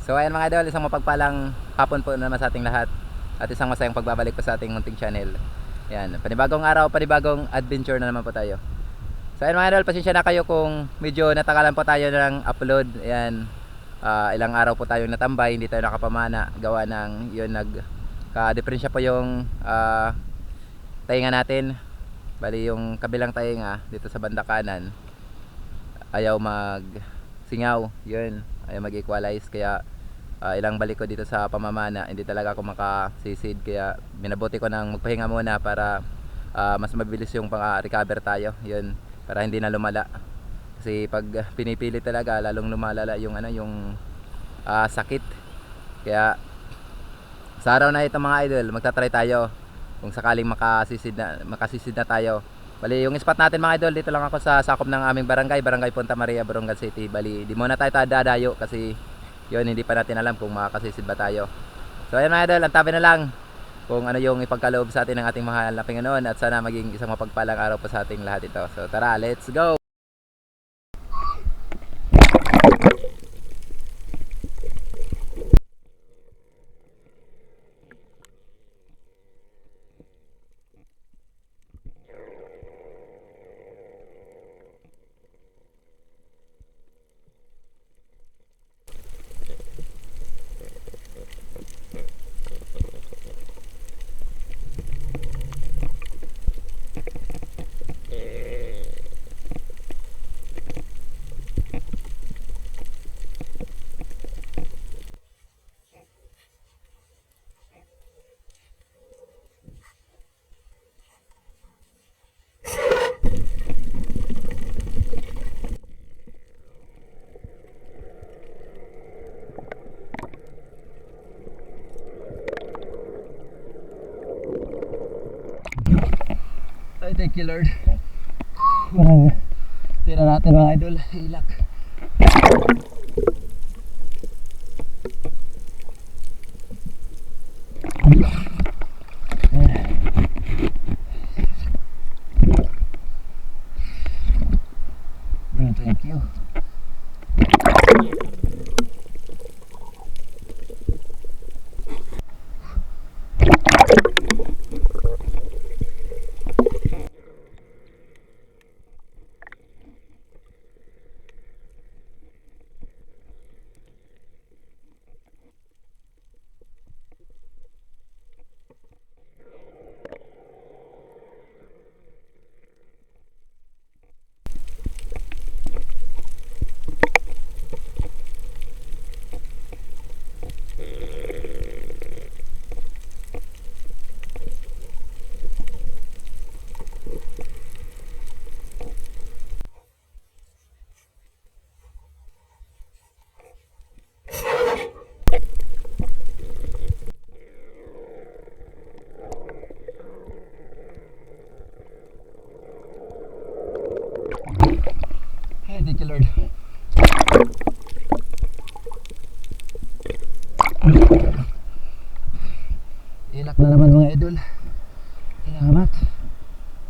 So ayan mga idol, isang mapagpalang hapon po naman sa ating lahat. At isang masayang pagbabalik po sa ating munting channel. Ayan, panibagong araw, panibagong adventure na naman po tayo. So ayan mga idol, pasensya na kayo kung medyo natagalan po tayo ng upload. Ayan, ilang araw po tayong natambay, hindi tayo nakapamana. Gawa ng yun, nagka-diferensya po yung tainga natin. Bali yung kabilang tainga dito sa banda kanan ayaw mag singaw, yun, ayaw mag equalize. Kaya ilang balik ko dito sa pamamana, hindi talaga ako makasisid. Kaya minabuti ko nang magpahinga muna para mas mabilis yung pang-recover tayo, yun, para hindi na lumala. Kasi pag pinipili talaga, lalong lumalala yung yung sakit. Kaya sa araw na ito mga idol, magta-try tayo kung sakaling makasisid na tayo. Bali yung spot natin mga idol, dito lang ako sa sakop ng aming barangay, Barangay Punta Maria, Borongan City. Bali di muna tayo dadayo kasi yun, hindi pa natin alam kung makakasisid ba tayo. So ayan mga idol, antabi na lang kung ano yung ipagkaloob sa atin ng ating mahal na Panginoon. At sana maging isang mapagpalang araw po sa ating lahat ito. So tara, let's go! Ay, thank you Lord. Tira natin mga idol, hilak. Thank you. Hey, thank you Lord. Ilak na naman mga idol. Salamat.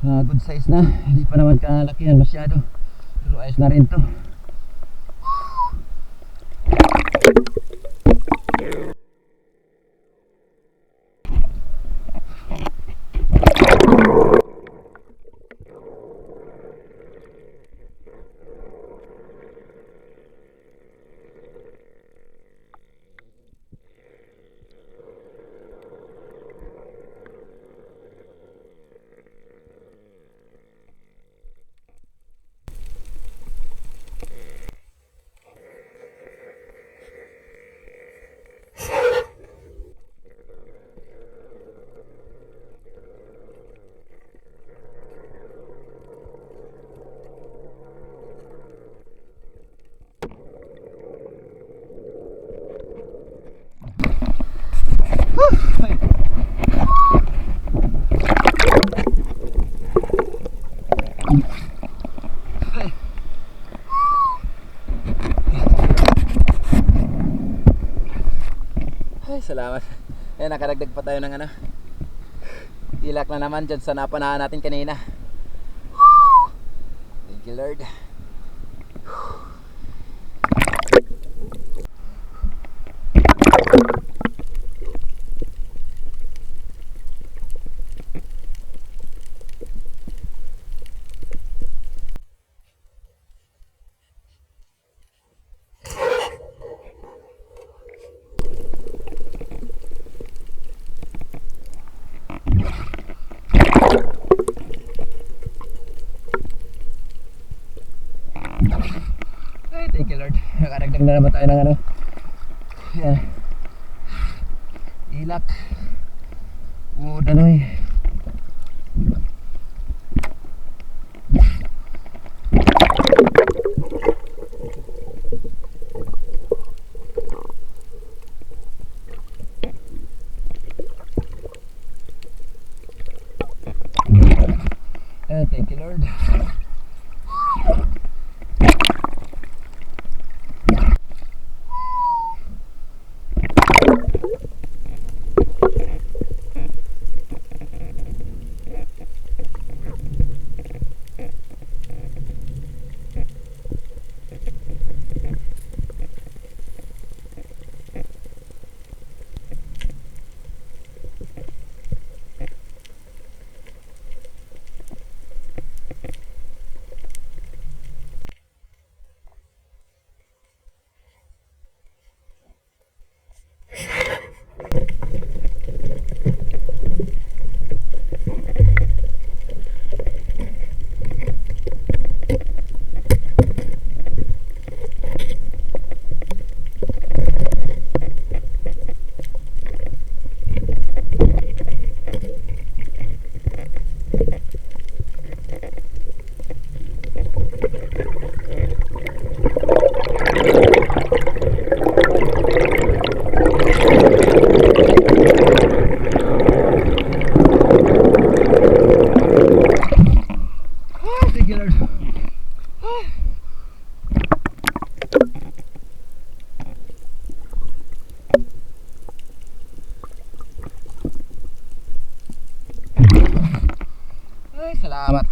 Good size na. Hindi pa naman kalakihan masyado, pero ayos na rin to. Ay, salamat. Ayan, nakaragdag pa tayo ng ilak na naman dyan sa napanahan natin kanina. Thank you Lord. Nakadagdag na naman tayo ng ano. Yan. Ilak. Danoy. Thank you, Lord. Salamat.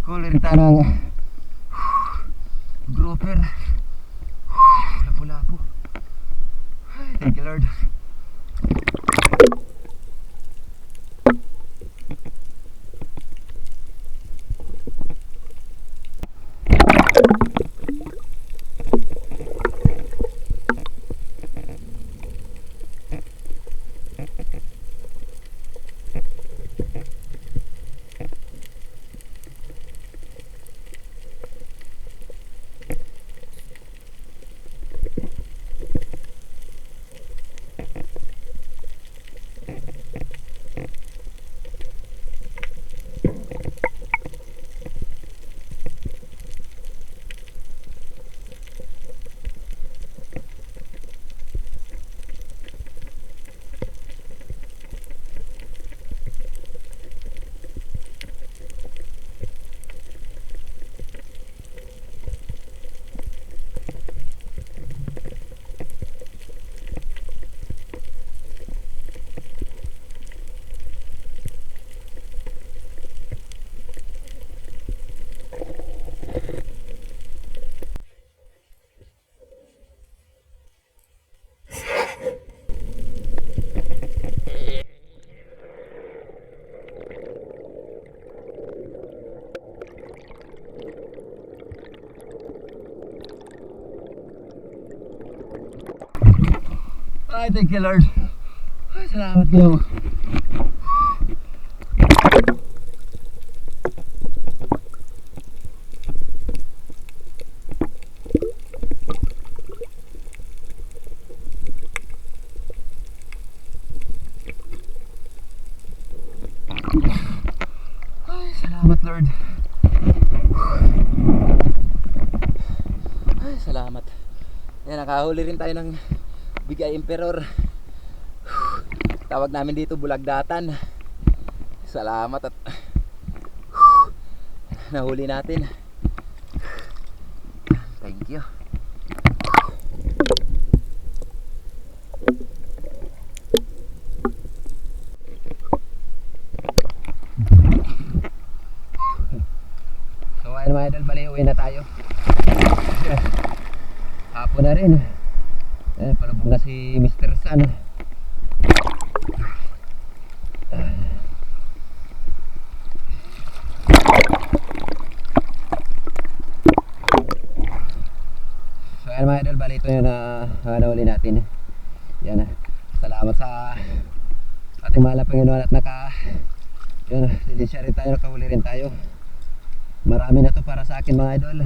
Huli rin tayo ng grouper. Lapu-lapu. Thank you, Lord. Ay, thank you, Lord. Ay, salamat kayo. Ay, salamat, Lord. Ay, salamat. Yan, nakahuli rin tayo ng Bigay Emperor. Tawag namin dito bulagdatan. Salamat at nahuli natin. Thank you. So ayun mga idol, bali uwi na tayo. Hapon na rin. Palubog na si Mr. Sun. So ayan mga idol, bali ito yun na nahuli natin. Yan, salamat sa ating mahal na Panginoon at yun, siya rin tayo, nakahuli rin tayo. Marami na to para sa akin mga idol.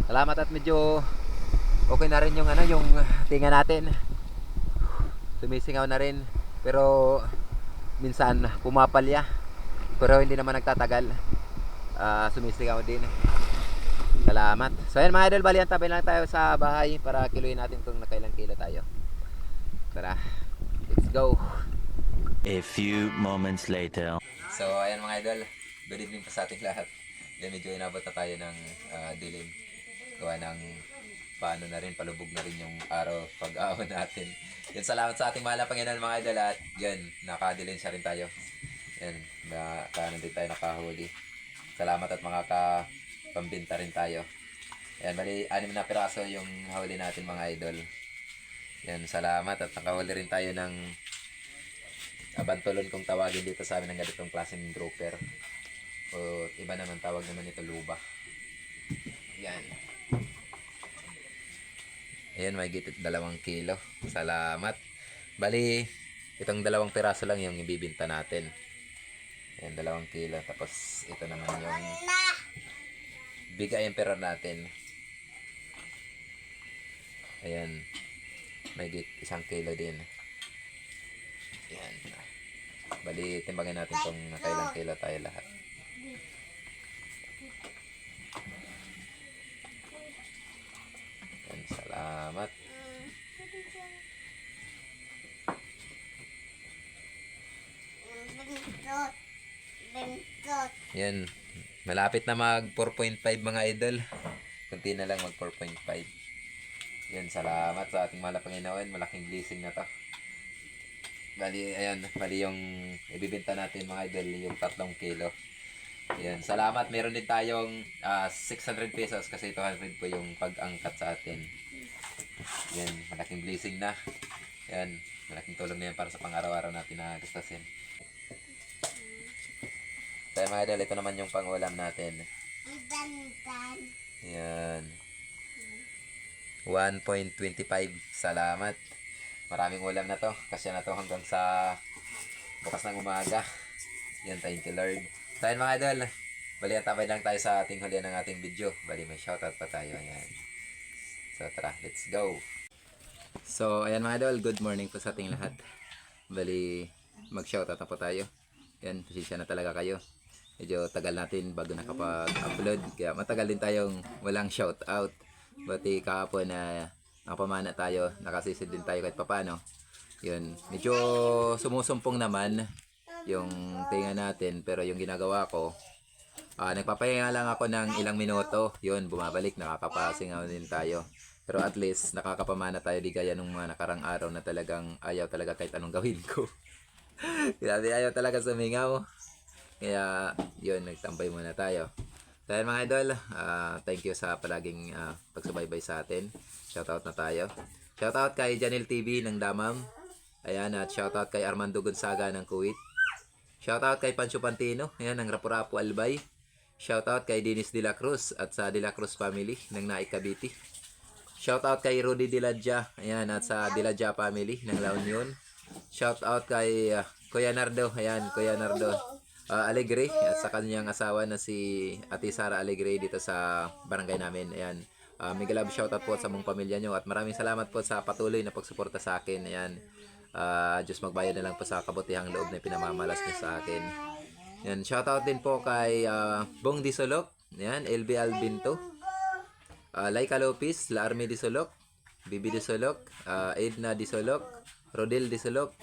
Salamat at medyo okay na rin yung yung tinga natin. Sumisingaw na rin pero minsan pumapalya. Pero hindi naman nagtatagal. Sumisingaw din. Salamat. So ayan mga idol, bali antabay lang tayo sa bahay para kiluhin natin kung nakailang kilo tayo. Tara, let's go. A few moments later. So ayan mga idol, good evening po sa ating lahat. Yan, medyo inabot na tayo ng dilim. Gawa ng paano na rin, palubog na rin yung araw pag-ahon natin. Yan, salamat sa ating mahal na Panginoon mga idol at yan, nakadilim siya rin tayo. Yan, nandito tayo nakahuli. Salamat at makakapambinta rin tayo. Yan, bali 6 na piraso yung huli natin mga idol. Yan, salamat at nakahuli rin tayo ng abantolon kung tawagin dito sa amin ng ganitong klaseng grouper. O iba naman tawag naman ito luba. Yan. Ayan, may gitit 2 kilo. Salamat. Bali, itong 2 piraso lang yung ibibinta natin. Ayan, 2 kilo. Tapos ito naman yung bigay emperor natin. Ayan. May 1 kilo din. Ayan. Bali, timbangin natin kung nakailang kilo tayo lahat. Ayan, salamat. Yan, malapit na mag 4.5 mga idol. Kunti na lang mag 4.5. Yan, salamat sa ating mahal na Panginoon. Malaking blessing na to. Bali, ayan, bali yung ibibenta natin mga idol, yung 3 kilo. Yan, salamat. Meron din tayong 600 pesos kasi 200 po yung pag-angkat sa atin. Yan, malaking blessing na. Yan, malaking tulong na yan para sa pang-araw-araw natin na gastasin. Kaya mga idol, ito naman yung pang-ulam natin. Yan. 1.25. Salamat. Maraming ulam na to. Kasi na to hanggang sa bukas ng umaga. Yan, thank you Lord. So ayan mga idol, bali tabay lang tayo sa ating hulihan ng ating video. Bali may shoutout pa tayo. Ayan. So tara, let's go. So ayan mga idol, good morning po sa ating lahat. Bali mag-shoutout na po tayo. Yan, pasensya na talaga kayo. Medyo tagal natin bago nakapag-upload. Kaya matagal din tayong walang shoutout. Bati kahapon na nakapamana tayo, nakasisid din tayo kahit papano. Yun, medyo sumusumpong naman yung tinga natin. Pero yung ginagawa ko, nagpapahinga lang ako ng ilang minuto. Yun, bumabalik, nakakapasingaw din tayo. Pero at least nakakapamana tayo di gaya nung mga nakarang araw na talagang ayaw talaga kahit anong gawin ko. Grabe, ayaw talaga sumingaw. Kaya yun, nagtambay muna tayo. So yun mga idol, thank you sa palaging pagsubaybay sa atin. Shoutout na tayo. Shoutout kay Janel TV ng Damam. Ayan, at shoutout kay Armando Gonzaga ng Kuwait. Shoutout kay Pancho Pantino, ayan, ng Rapu-Rapu Albay. Shoutout kay Dennis De La Cruz at sa De La Cruz family ng Naik Cavite. Shoutout kay Rudy Diladja, ayan, at sa Diladja family ng La Union. Shoutout kay Kuya Nardo, ayan, Kuya Nardo Alegre at sa kanyang asawa na si Ate Sara Alegre dito sa barangay namin. Ayan. Mega love shoutout po sa mong pamilya nyo at maraming salamat po sa patuloy na pagsuporta sa akin. Ayan. Diyos magbayad na lang po sa kabutihang loob na pinamamalas niyo sa akin. Ayan. Shoutout din po kay Bong Disolok. Ayan. LB Albinto. Laika Lopez, La Arme Disolok, Bibi Disolok, Edna Disolok, Rodel Disolok,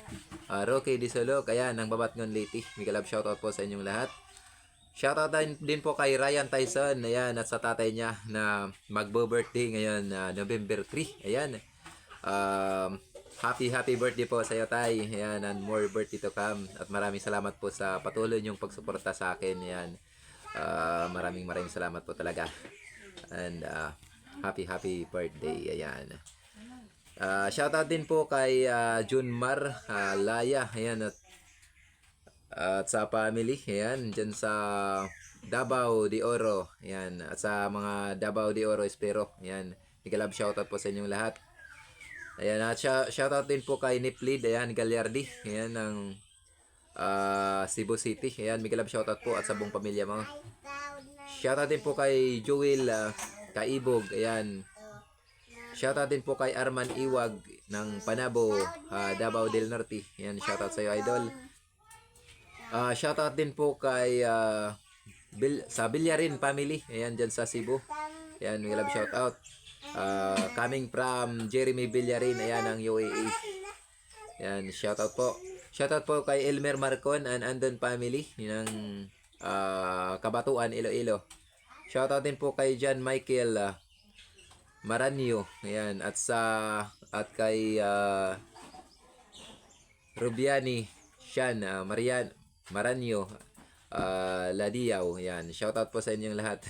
Rocky Disolok, ayan, ang Babatngon Lady. Mega love shoutout po sa inyong lahat. Shoutout din po kay Ryan Tyson, ayan, at sa tatay niya na magbo-birthday ngayon, November 3, ayan. Happy birthday po sa iyo, tay. Ayan, and more birthday to come. At maraming salamat po sa patuloy niyong pagsuporta sa akin, ayan. Maraming salamat po talaga. And happy birthday, ayan. Shoutout din po kay Junmar Laya, ayan, at sa family, ayan, dyan sa Davao de Oro, ayan, at sa mga Davao de Oro Espero, ayan, ikalab shoutout po sa inyong lahat. Ayan, at shoutout din po kay Niplid, ayan, Gagliardi, ayan, ng Cebu City. Ayan, mega love shoutout po at sa buong pamilya mo. Shoutout din po kay Joel Kaibog. Ayan. Shoutout din po kay Arman Iwag ng Panabo, Davao del Norte. Ayan, shoutout sa iyo, idol. Shoutout din po kay sa Villarin family. Ayan, dyan sa Cebu. Ayan, mega love shoutout. Coming from Jeremy Villarin. Ayan, ang UAE. Ayan, shoutout po. Shoutout po kay Elmer Marcon and Andon family ng Kabatuan, Iloilo. Shoutout din po kay John Michael Maranyo. Ayan, at kay Rubiani Shan Maranyo Ladiao. Ayan, shoutout po sa inyong lahat.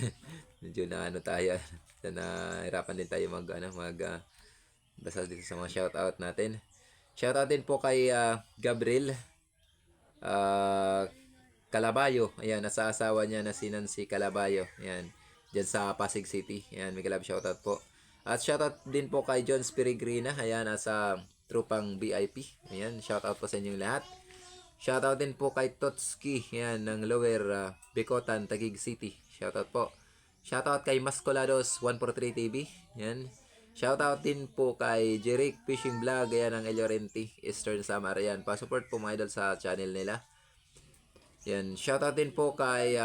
Medyo na tayo. Nahirapan din tayo basa dito sa mga shoutout natin. Shoutout din po kay Gabriel Calabayo. Ayan, nasa asawa niya na si Nancy Calabayo. Ayan, dyan sa Pasig City. Ayan, may kalab shoutout po. At shoutout din po kay John Spirigrina. Ayan, nasa trupang VIP. Ayan, shoutout po sa inyong lahat. Shoutout din po kay Totski. Ayan, ng Lower Bicotan, Taguig City. Shoutout po. Shoutout kay Mascolados 143 TV. Ayan. Shoutout din po kay Jeric Fishing Vlog. Ayan, ang El Llorente, Eastern Samar. Ayan, pa-support po mga idol sa channel nila. Ayan, shoutout din po kay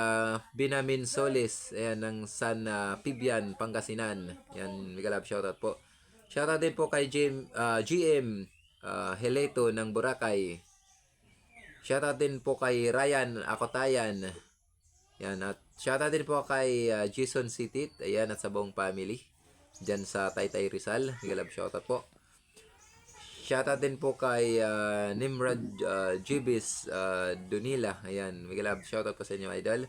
Binamin Solis. Ayan, ng San Pibian, Pangasinan. Ayan, mega love shoutout po. Shoutout din po kay GM Heleto ng Boracay. Shoutout din po kay Ryan Akotayan. Ayan, at shoutout din po kay Jason Sitit. Ayan, at sa buong family dyan sa Taytay Rizal. Mega love shoutout po. Shoutout din po kay Nimrod Jibis Dunila. Ayan, mega love shoutout po sa inyo, idol.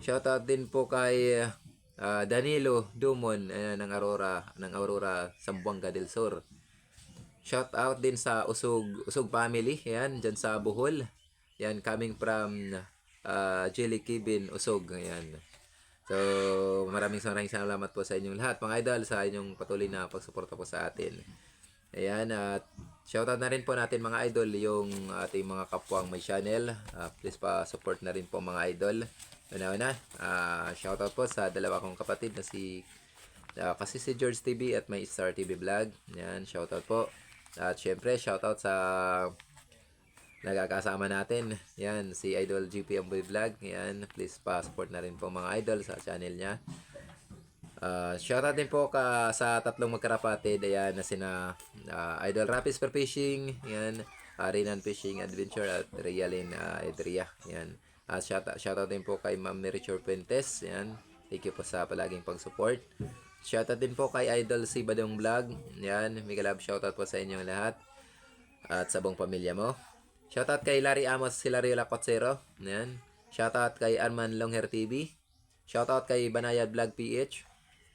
Shoutout din po kay Danilo Dumon, ayan, ng Aurora Zamboanga del Sur. Shoutout din sa Usog family. Ayan, dyan sa Bohol. Ayan, coming from Jelly Kibin Usog. Ayan. So, maraming salamat po sa inyong lahat, mga idol, sa inyong patuloy na pagsuporta po sa atin. Ayan, at shoutout na rin po natin, mga idol, yung ating mga kapwang may channel. Please pa-support na rin po, mga idol. Una-una, shoutout po sa dalawa kong kapatid na kasi si George TV at may Star TV Vlog. Ayan, shoutout po. At syempre, shoutout sa nagkakasama natin. Yan, si Idol GP Amboy Vlog. Yan, please pa-support na rin po, mga idol, sa channel niya. Shoutout din po sa tatlong magkarapatid. Ayan, na sina Idol Rapis for Fishing. Yan, Rinan Fishing Adventure at Realin Edria. Yan. Shoutout din po kay Ma'am Merichor Puentes. Yan, thank you po sa palaging pag-support. Shoutout din po kay Idol si Badong Vlog. Yan, mega love shoutout po sa inyong lahat at sa buong pamilya mo. Shoutout kay Larry Amos Hilario Lacotsero. Yan. Shoutout kay Arman Longher TV. Shoutout kay Banayad Vlog PH.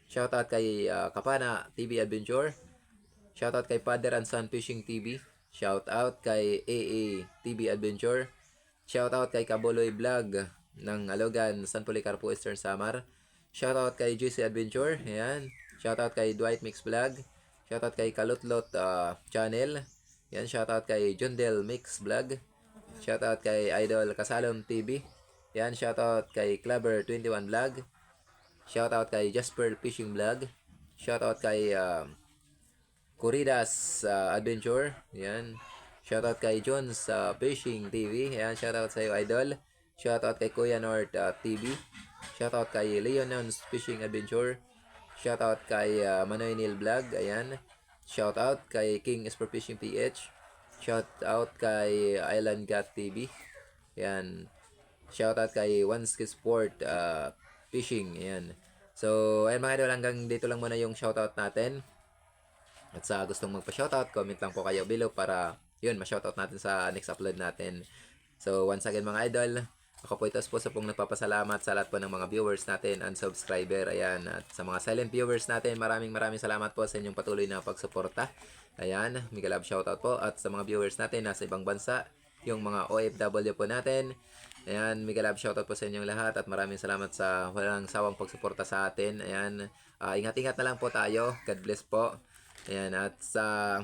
Shoutout kay Kapana TV Adventure. Shoutout kay Father and Son Fishing TV. Shoutout kay AA TV Adventure. Shoutout kay Kaboloy Vlog ng Alogan, San Policarpo, Eastern Samar. Shoutout kay JC Adventure. Ayan. Shoutout kay Dwight Mix Vlog. Shoutout kay Kalutlot Channel. Yan, shoutout kay Jondel Mix Vlog. Shoutout kay Idol Kasalom TV. Yan, shoutout kay Clever 21 Vlog. Shoutout kay Jasper Fishing Vlog. Shoutout kay Corridas Adventure. Yan. Shoutout kay Jones Fishing TV. Yan, shoutout sa iyo, Idol. Shoutout kay Kuya North TV. Shoutout kay Leonons Fishing Adventure. Shoutout kay Manoy Neil Vlog. Ayan. Shoutout kay King Sport Fishing PH. Shoutout kay Island Gat TV. Yan. Shoutout kay Oneski Sport Fishing. Yan. So, ayan, mga idol, hanggang dito lang muna yung shoutout natin. At sa gustong magpa-shoutout, comment lang po kayo below para yun, ma-shoutout natin sa next upload natin. So, once again, mga idol, ako po ito po sa pong nagpapasalamat sa lahat po ng mga viewers natin and subscriber. Ayan, at sa mga silent viewers natin, maraming salamat po sa inyong patuloy na pagsuporta. Ayan, mega love shoutout po. At sa mga viewers natin nasa ibang bansa, yung mga OFW po natin, ayan, mega love shoutout po sa inyong lahat at maraming salamat sa walang sawang pagsuporta sa atin. Ayan, ingat-ingat na lang po tayo. God bless po. Ayan, at sa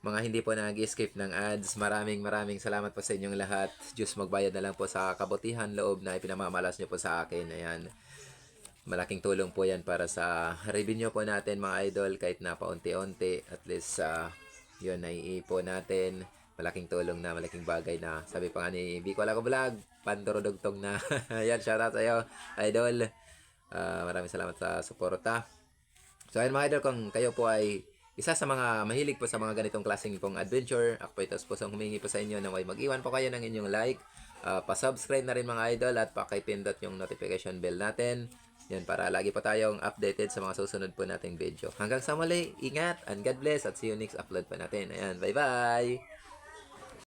mga hindi po nag-escape ng ads. Maraming salamat po sa inyong lahat. Diyos magbayad na lang po sa kabutihan loob na ipinamamalas niyo po sa akin. Ayan. Malaking tulong po yan para sa revenue po natin mga idol, kahit na paunti-unti. At least yun, naiipon natin. Malaking tulong na, malaking bagay na. Sabi pa nga ni Biko Lago Vlog, pandurudugtong na. Ayan, shoutout sa iyo, idol. Maraming salamat sa suporta. So ayun mga idol, kung kayo po ay isa sa mga mahilig po sa mga ganitong klaseng pong adventure, ako po ito po sa humingi po sa inyo na may mag-iwan po kayo ng inyong like, pa-subscribe na rin mga idol at pakipindot yung notification bell natin. Yan, para lagi po tayong updated sa mga susunod po nating video. Hanggang sa muli, ingat and God bless at see you next upload pa natin. Ayan, bye-bye!